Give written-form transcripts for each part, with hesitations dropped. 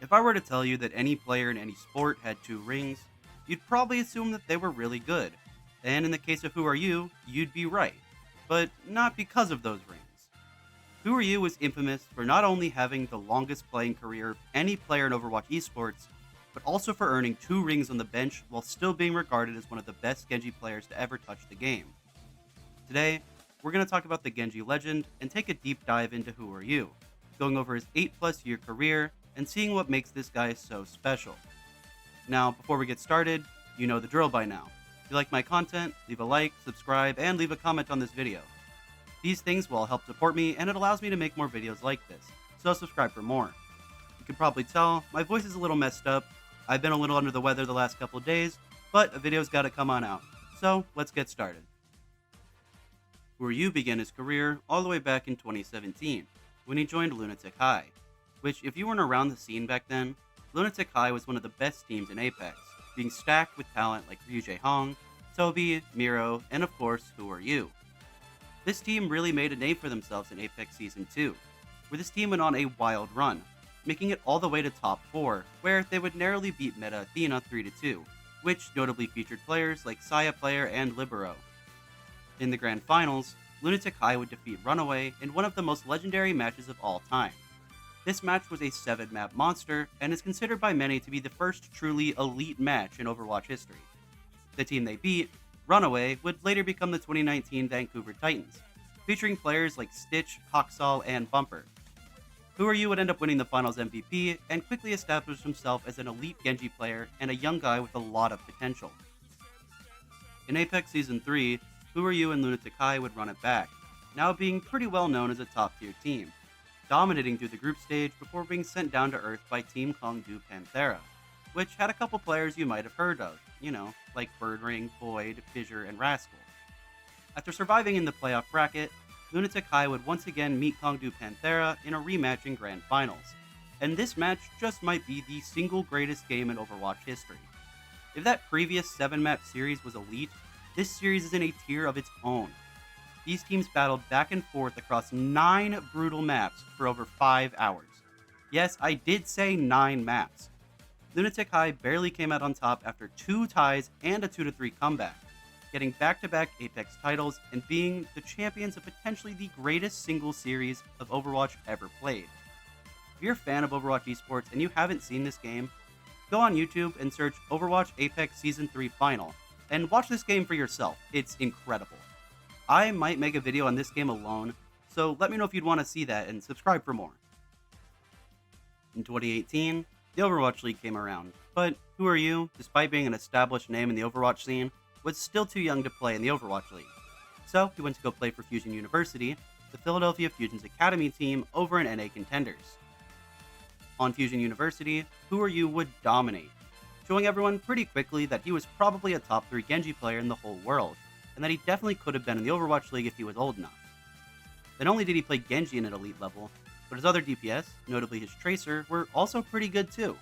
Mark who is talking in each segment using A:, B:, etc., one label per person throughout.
A: If I were to tell you that any player in any sport had two rings, you'd probably assume that they were really good. And in the case of WhoRU, you'd be right. But not because of those rings. WhoRU was infamous for not only having the longest playing career of any player in Overwatch esports, but also for earning two rings on the bench while still being regarded as one of the best Genji players to ever touch the game. Today, we're going to talk about the Genji legend and take a deep dive into WhoRU, going over his 8+ year career and seeing what makes this guy so special. Now, before we get started, you know the drill by now. If you like my content, leave a like, subscribe, and leave a comment on this video. These things will help support me and it allows me to make more videos like this, so subscribe for more. You can probably tell, my voice is a little messed up. I've been a little under the weather the last couple of days, but a video's gotta come on out. So, let's get started. WhoRU began his career all the way back in 2017, when he joined Lunatic High, which, if you weren't around the scene back then, Lunatic High was one of the best teams in Apex, being stacked with talent like Ryujay Hong, Toby, Miro, and of course, WhoRU. This team really made a name for themselves in Apex Season 2, where this team went on a wild run, making it all the way to top 4, where they would narrowly beat Meta Athena 3-2, which notably featured players like Saya Player and Libero. In the Grand Finals, Lunatic High would defeat Runaway in one of the most legendary matches of all time. This match was a 7-map monster and is considered by many to be the first truly elite match in Overwatch history. The team they beat, Runaway, would later become the 2019 Vancouver Titans, featuring players like Stitch, Hoxall, and Bumper. WhoRU would end up winning the finals MVP and quickly established himself as an elite Genji player and a young guy with a lot of potential. In Apex Season 3, WhoRU and Lunatic High would run it back, now being pretty well known as a top-tier team, dominating through the group stage before being sent down to earth by Team Kongdu Panthera, which had a couple players you might have heard of, like Birdring, Void, Fissure, and Rascal. After surviving in the playoff bracket, Lunatic High would once again meet Kongdu Panthera in a rematch in Grand Finals, and this match just might be the single greatest game in Overwatch history. If that previous 7-map series was elite, this series is in a tier of its own. These teams battled back and forth across 9 brutal maps for over 5 hours. Yes, I did say 9 maps. Lunatic High barely came out on top after 2 ties and a 2-3 comeback, getting back-to-back Apex titles and being the champions of potentially the greatest single series of Overwatch ever played. If you're a fan of Overwatch esports and you haven't seen this game, go on YouTube and search Overwatch Apex Season 3 Final, and watch this game for yourself. It's incredible. I might make a video on this game alone, so let me know if you'd want to see that and subscribe for more. In 2018, the Overwatch League came around, but WhoRU, despite being an established name in the Overwatch scene, was still too young to play in the Overwatch League. So he went to go play for Fusion University, the Philadelphia Fusion's academy team over in NA Contenders. On Fusion University, WhoRU would dominate, showing everyone pretty quickly that he was probably a top 3 Genji player in the whole world, and that he definitely could have been in the Overwatch League if he was old enough. Not only did he play Genji in an elite level, but his other DPS, notably his Tracer, were also pretty good too.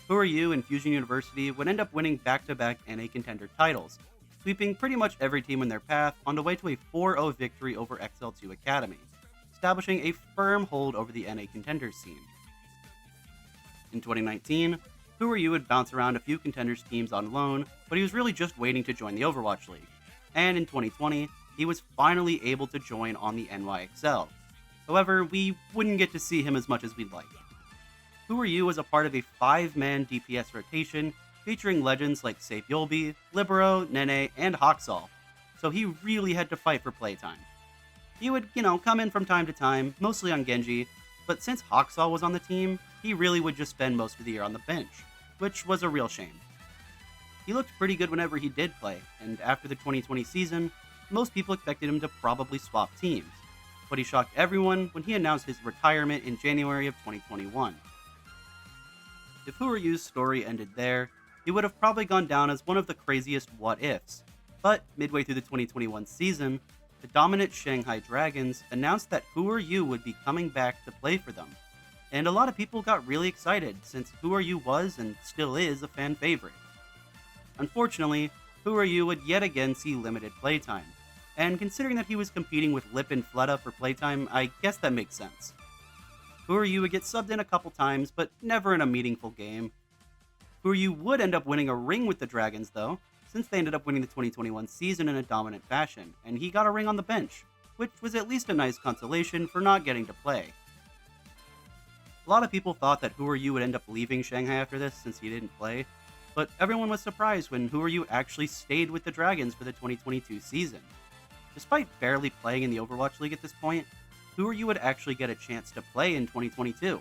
A: WhoRU and Fusion University would end up winning back-to-back NA Contender titles, sweeping pretty much every team in their path on the way to a 4-0 victory over XL2 Academy, establishing a firm hold over the NA Contenders scene. In 2019, WhoRU would bounce around a few Contenders teams on loan, but he was really just waiting to join the Overwatch League. And in 2020, he was finally able to join on the NYXL. However, we wouldn't get to see him as much as we'd like. WhoRU was a part of a 5-man DPS rotation featuring legends like Safe Yolbi, Libero, Nene, and Hoxall, so he really had to fight for playtime. He would, come in from time to time, mostly on Genji, but since Hoxall was on the team, he really would just spend most of the year on the bench, which was a real shame. He looked pretty good whenever he did play, and after the 2020 season, most people expected him to probably swap teams, but he shocked everyone when he announced his retirement in January of 2021. If WhoRU's story ended there, he would have probably gone down as one of the craziest what-ifs, but midway through the 2021 season, the dominant Shanghai Dragons announced that WhoRU would be coming back to play for them, and a lot of people got really excited since WhoRU was and still is a fan favorite. Unfortunately, WhoRU would yet again see limited playtime, and considering that he was competing with Lip and Fleta for playtime, I guess that makes sense. WhoRU would get subbed in a couple times, but never in a meaningful game. WhoRU would end up winning a ring with the Dragons, though, since they ended up winning the 2021 season in a dominant fashion, and he got a ring on the bench, which was at least a nice consolation for not getting to play. A lot of people thought that WhoRU would end up leaving Shanghai after this since he didn't play, but everyone was surprised when WhoRU actually stayed with the Dragons for the 2022 season. Despite barely playing in the Overwatch League at this point, WhoRU would actually get a chance to play in 2022.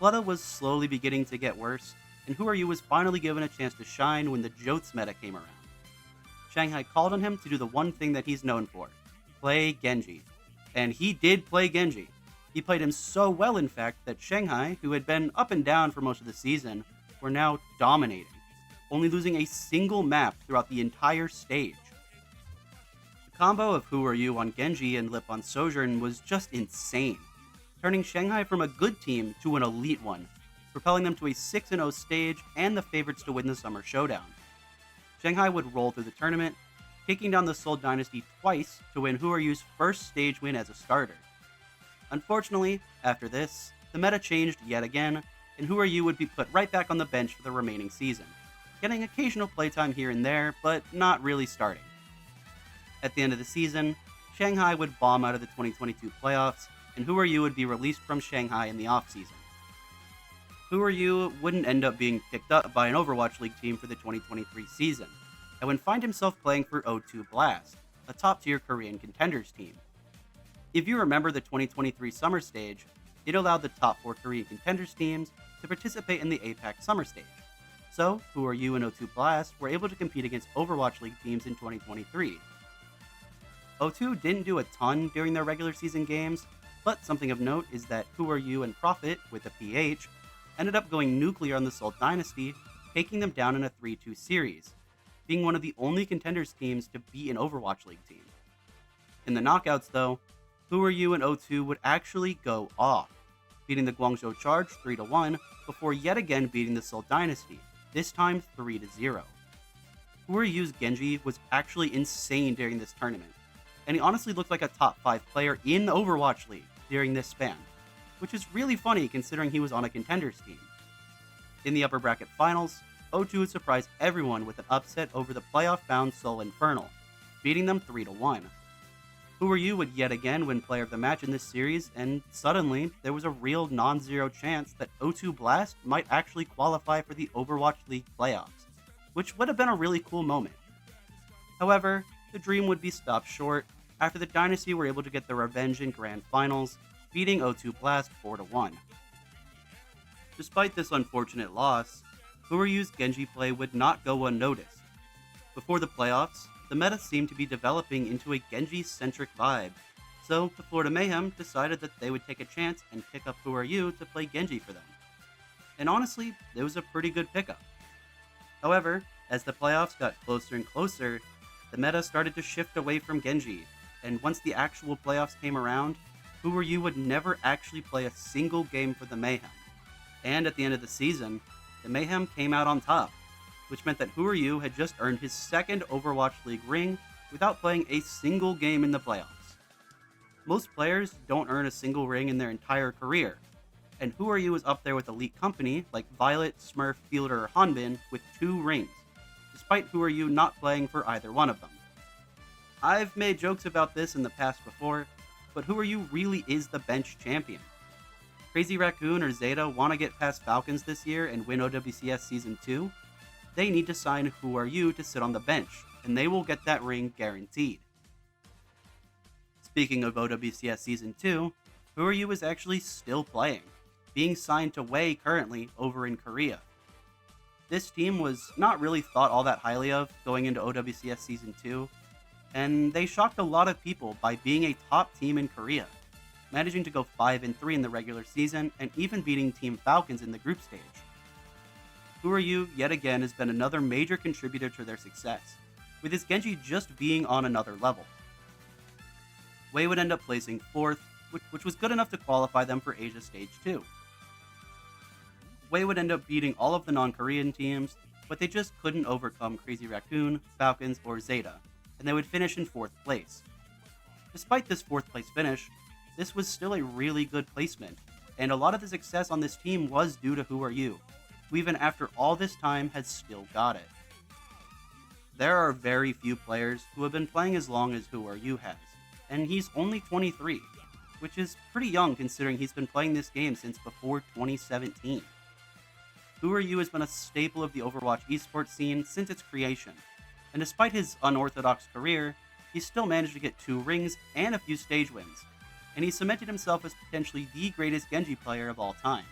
A: Fleta was slowly beginning to get worse, and WhoRU was finally given a chance to shine when the Jotes meta came around. Shanghai called on him to do the one thing that he's known for, play Genji. And he did play Genji. He played him so well, in fact, that Shanghai, who had been up and down for most of the season, were now dominating, only losing a single map throughout the entire stage. The combo of WhoRU on Genji and Lip on Sojourn was just insane, turning Shanghai from a good team to an elite one, propelling them to a 6-0 stage and the favorites to win the Summer Showdown. Shanghai would roll through the tournament, taking down the Seoul Dynasty twice to win WhoRU's first stage win as a starter. Unfortunately, after this, the meta changed yet again, and WhoRU would be put right back on the bench for the remaining season, getting occasional playtime here and there, but not really starting. At the end of the season, Shanghai would bomb out of the 2022 playoffs, and WhoRU would be released from Shanghai in the offseason. WhoRU wouldn't end up being picked up by an Overwatch League team for the 2023 season, and would find himself playing for O2 Blast, a top-tier Korean contenders team. If you remember the 2023 summer stage, it allowed the top 4 Korean contenders teams to participate in the APAC summer stage. So, WhoRU and O2 Blast were able to compete against Overwatch League teams in 2023. O2 didn't do a ton during their regular season games, but something of note is that WhoRU and Profit, with a PH, ended up going nuclear on the Seoul Dynasty, taking them down in a 3-2 series, being one of the only contenders teams to beat an Overwatch League team. In the knockouts, though, WhoRU and O2 would actually go off, beating the Guangzhou Charge 3-1 before yet again beating the Seoul Dynasty, this time 3-0. WhoRU's Genji was actually insane during this tournament, and he honestly looked like a top 5 player in the Overwatch League during this span, which is really funny considering he was on a contenders team. In the upper bracket finals, O2 would surprise everyone with an upset over the playoff-bound Seoul Infernal, beating them 3-1. WhoRU would yet again win player of the match in this series, and suddenly, there was a real non-zero chance that O2 Blast might actually qualify for the Overwatch League playoffs, which would have been a really cool moment. However, the dream would be stopped short after the Dynasty were able to get their revenge in Grand Finals, beating O2 Blast 4-1. Despite this unfortunate loss, WhoRU's Genji play would not go unnoticed. Before the playoffs, the meta seemed to be developing into a Genji-centric vibe, so the Florida Mayhem decided that they would take a chance and pick up WhoRU to play Genji for them. And honestly, it was a pretty good pickup. However, as the playoffs got closer and closer, the meta started to shift away from Genji, and once the actual playoffs came around, WhoRU would never actually play a single game for the Mayhem. And at the end of the season, the Mayhem came out on top, which meant that WhoRU had just earned his second Overwatch League ring without playing a single game in the playoffs. Most players don't earn a single ring in their entire career, and WhoRU is up there with elite company like Violet, Smurf, Fielder, or Hanbin with 2 rings, despite WhoRU not playing for either one of them. I've made jokes about this in the past before, but WhoRU really is the bench champion. Crazy Raccoon or Zeta want to get past Falcons this year and win OWCS Season 2? They need to sign WhoRU to sit on the bench, and they will get that ring guaranteed. Speaking of OWCS Season 2, WhoRU is actually still playing, being signed to WHEY currently over in Korea. This team was not really thought all that highly of going into OWCS Season 2, and they shocked a lot of people by being a top team in Korea, managing to go 5-3 in the regular season and even beating Team Falcons in the group stage. WhoRU, yet again, has been another major contributor to their success, with his Genji just being on another level. WHEY would end up placing 4th, which was good enough to qualify them for Asia Stage 2. WHEY would end up beating all of the non-Korean teams, but they just couldn't overcome Crazy Raccoon, Falcons, or Zeta, and they would finish in 4th place. Despite this 4th place finish, this was still a really good placement, and a lot of the success on this team was due to WhoRU, who even after all this time has still got it. There are very few players who have been playing as long as WhoRU has, and he's only 23, which is pretty young considering he's been playing this game since before 2017. WhoRU has been a staple of the Overwatch esports scene since its creation, and despite his unorthodox career, he's still managed to get 2 rings and a few stage wins, and he cemented himself as potentially the greatest Genji player of all time.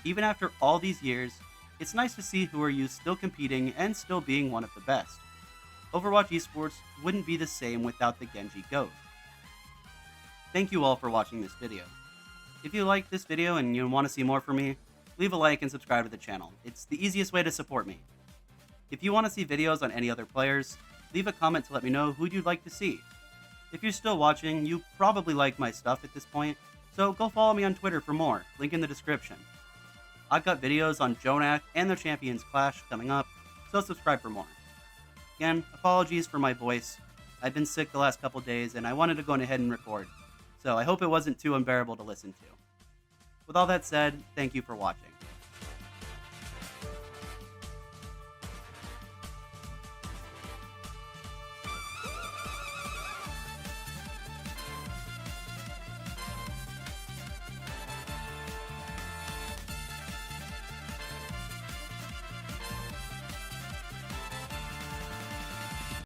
A: Even after all these years, it's nice to see WhoRU still competing and still being one of the best. Overwatch esports wouldn't be the same without the Genji GOAT. Thank you all for watching this video. If you liked this video and you want to see more from me, leave a like and subscribe to the channel. It's the easiest way to support me. If you want to see videos on any other players, leave a comment to let me know who you'd like to see. If you're still watching, you probably like my stuff at this point, so go follow me on Twitter for more, link in the description. I've got videos on Jonak and the Champions Clash coming up, so subscribe for more. Again, apologies for my voice. I've been sick the last couple days and I wanted to go ahead and record, so I hope it wasn't too unbearable to listen to. With all that said, thank you for watching.